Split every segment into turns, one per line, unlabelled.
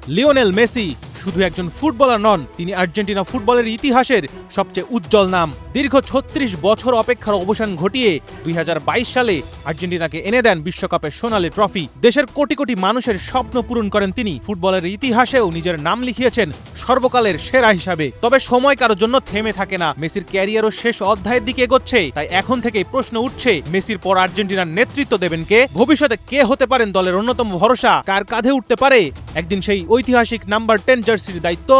Lionel Messi শুধু একজন footballer নন, তিনি আর্জেন্টিনা ফুটবলের ইতিহাসের সবচেয়ে উজ্জ্বল নাম। দীর্ঘ ৩৬ বছর অপেক্ষার অবসান ঘটিয়ে ২০২২ সালে আর্জেন্টিনাকে এনে দেন বিশ্বকাপের সোনালী ট্রফি। দেশের কোটি কোটি মানুষের স্বপ্ন পূরণ করেন তিনি। ফুটবলের ইতিহাসেও নিজের নাম লিখিয়েছেন সর্বকালের সেরা হিসাবে। তবে সময় কারোর জন্য থেমে থাকে না। মেসির ক্যারিয়ারও শেষ অধ্যায়ের দিকে এগোচ্ছে। তাই এখন থেকেই প্রশ্ন উঠছে, মেসির পর আর্জেন্টিনার নেতৃত্ব দেবেন কে? ভবিষ্যতে কে হতে পারেন দলের অন্যতম ভরসা? কার কাঁধে উঠতে পারে একদিন সেই ঐতিহাসিক নাম্বার 10 জার্সির দায়িত্ব?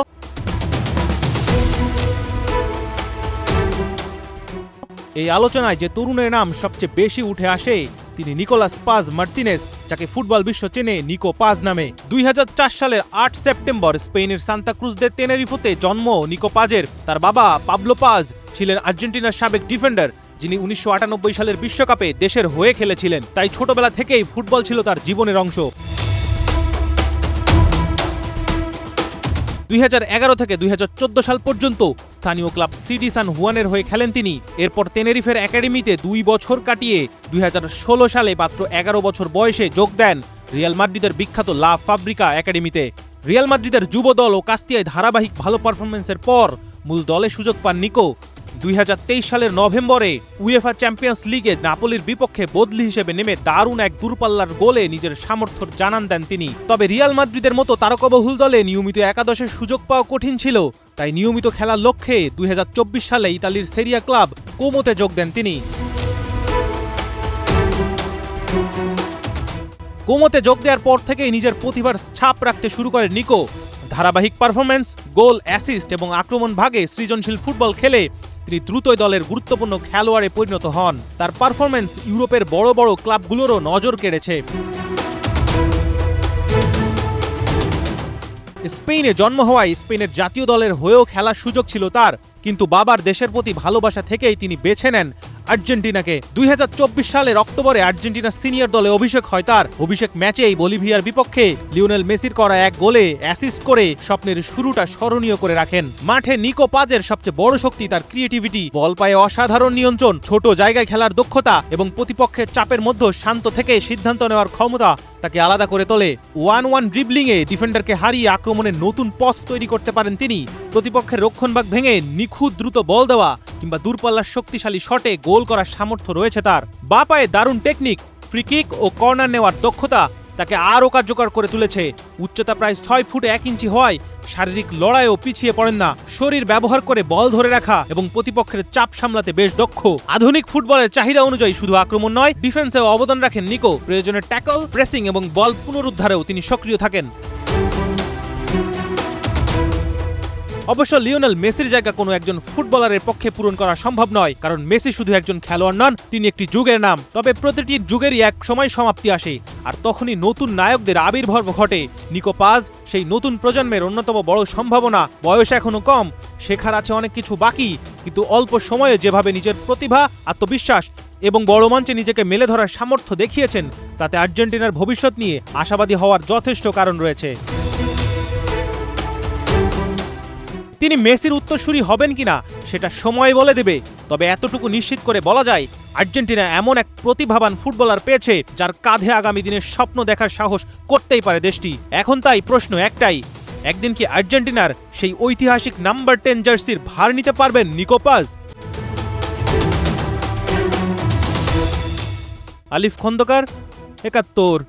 এই আলোচনায় যে তরুণের নাম সবচেয়ে বেশি উঠে আসে তিনি নিকোলাস পাজ মার্তিনেজ, যাকে ফুটবল বিশ্ব চেনে নিকো পাজ নামে। ২০০৪ সালের ৮ সেপ্টেম্বর স্পেনের সান্তা ক্রুজ দে তেনেরিফোতে জন্ম নিকো পাজের। তার বাবা পাবলো পাজ ছিলেন আর্জেন্টিনার সাবেক ডিফেন্ডার, যিনি ১৯৯৮ সালের বিশ্বকাপে দেশের হয়ে খেলেছিলেন। তাই ছোটবেলা থেকেই ফুটবল ছিল তার জীবনের অংশ। ২০১১ থেকে ২০১৪ সাল পর্যন্ত স্থানীয় ক্লাব সিডি সান হুয়ানের হয়ে খেলেন তিনি। এরপর তেনেরিফের একাডেমিতে ২ বছর কাটিয়ে ২০১৬ সালে মাত্র ১১ বছর বয়সে যোগ দেন রিয়াল মাদ্রিদের বিখ্যাত লা ফাব্রিকা একাডেমিতে। রিয়াল মাদ্রিদের যুব দল ও কাস্তিয়ায় ধারাবাহিক ভালো পারফরমেন্সের পর মূল দলে সুযোগ পান নিকো। ২০২৩ সালের নভেম্বরে উয়েফা চ্যাম্পিয়ন্স লিগে নাপোলির বিপক্ষে বদলি হিসেবে নেমে দারুণ এক দূরপাল্লার গোলে নিজের সামর্থ্য জানান দেন তিনি। তবে রিয়াল মাদ্রিদের মতো তারকাবহুল দলে নিয়মিত একাদশের সুযোগ পাওয়া কঠিন ছিল। তাই নিয়মিত খেলার লক্ষ্যে ২০২৪ সালে ইতালির সেরিয়া ক্লাব কোমোতে যোগ দেন তিনি। কোমোতে যোগ দেওয়ার পর থেকেই নিজের প্রতিভার ছাপ রাখতে শুরু করেন নিকো। ধারাবাহিক পারফরমেন্স, গোল, অ্যাসিস্ট এবং আক্রমণ ভাগে সৃজনশীল ফুটবল খেলে তিনি দ্রুতই দলের গুরুত্বপূর্ণ খেলোয়াড়ে পরিণত হন। তার পারফরমেন্স ইউরোপের বড় বড় ক্লাবগুলোরও নজর কেড়েছে। স্পেনে জন্ম হওয়ায় স্পেনের জাতীয় দলের হয়েও খেলার সুযোগ ছিল তার, কিন্তু বাবার দেশের প্রতি ভালোবাসা থেকেই তিনি বেছে নেন আর্জেন্টিনাকে। ২০২৪ সালের অক্টোবরে আর্জেন্টিনা সিনিয়র দলে অভিষেক হয় তার। অভিষেক ম্যাচেই বলিভিয়ার বিপক্ষে লিওনেল মেসির করা এক গোলে অ্যাসিস্ট করে স্বপ্নের শুরুটা স্মরণীয় করে রাখেন। মাঠে নিকো পাজের সবচেয়ে বড় শক্তি তার ক্রিয়েটিভিটি, বল পায়ে অসাধারণ নিয়ন্ত্রণ, ছোট জায়গায় খেলার দক্ষতা এবং প্রতিপক্ষের চাপের মধ্যে শান্ত থেকে সিদ্ধান্ত নেওয়ার ক্ষমতা তাকে আলাদা করে তোলে। 1-1 ড্রিবলিংয়ে ডিফেন্ডারকে হারিয়ে আক্রমণের নতুন পথ তৈরি করতে পারেন তিনি। প্রতিপক্ষের রক্ষণভাগ ভেঙে নিখুঁত দ্রুত বল দেওয়া কিংবা দূরপাল্লার শক্তিশালী শটে গোল করার সামর্থ্য রয়েছে তার। বাঁ পায়ে দারুণ টেকনিক, ফ্রি কিক ও কর্নার নেওয়ার দক্ষতা তাকে আরও কার্যকর করে তুলেছে। উচ্চতা প্রায় ৬ ফুট ১ ইঞ্চি হওয়ায় শারীরিক লড়াইও পিছিয়ে পড়েন না। শরীর ব্যবহার করে বল ধরে রাখা এবং প্রতিপক্ষের চাপ সামলাতে বেশ দক্ষ। আধুনিক ফুটবলের চাহিদা অনুযায়ী শুধু আক্রমণ নয়, ডিফেন্সেও অবদান রাখেন নিকো। প্রয়োজনে ট্যাকল, প্রেসিং এবং বল পুনরুদ্ধারেও তিনি সক্রিয় থাকেন। অবশ্য লিওনেল মেসির জায়গা কোনো একজন ফুটবলারের পক্ষে পূরণ করা সম্ভব নয়, কারণ মেসি শুধু একজন খেলোয়াড় নন, তিনি একটি যুগের নাম। তবে প্রতিটি যুগেরই এক সময় সমাপ্তি আসে, আর তখনই নতুন নায়কদের আবির্ভাব ঘটে। নিকো পাজ সেই নতুন প্রজন্মের অন্যতম বড় সম্ভাবনা। বয়স এখনো কম, শেখার আছে অনেক কিছু বাকি, কিন্তু অল্প সময়ে যেভাবে নিজের প্রতিভা, আত্মবিশ্বাস এবং বড় মঞ্চে নিজেকে মেলে ধরার সামর্থ্য দেখিয়েছেন, তাতে আর্জেন্টিনার ভবিষ্যৎ নিয়ে আশাবাদী হওয়ার যথেষ্ট কারণ রয়েছে। তিনি মেসির উত্তরসূরি হবেন কিনা সেটা সময় বলে দেবে, তবে এতটুকু নিশ্চিত করে বলা যায় আর্জেন্টিনা এমন এক প্রতিভাবান ফুটবলার পেয়েছে যার কাঁধে আগামী দিনের স্বপ্ন দেখার সাহস করতেই পারে দেশটি। এখন তাই প্রশ্ন একটাই, একদিন কি আর্জেন্টিনার সেই ঐতিহাসিক নাম্বার 10 জার্সির ভার নিতে পারবেন নিকো পাজ? আলিফ খন্দকার, ৭১।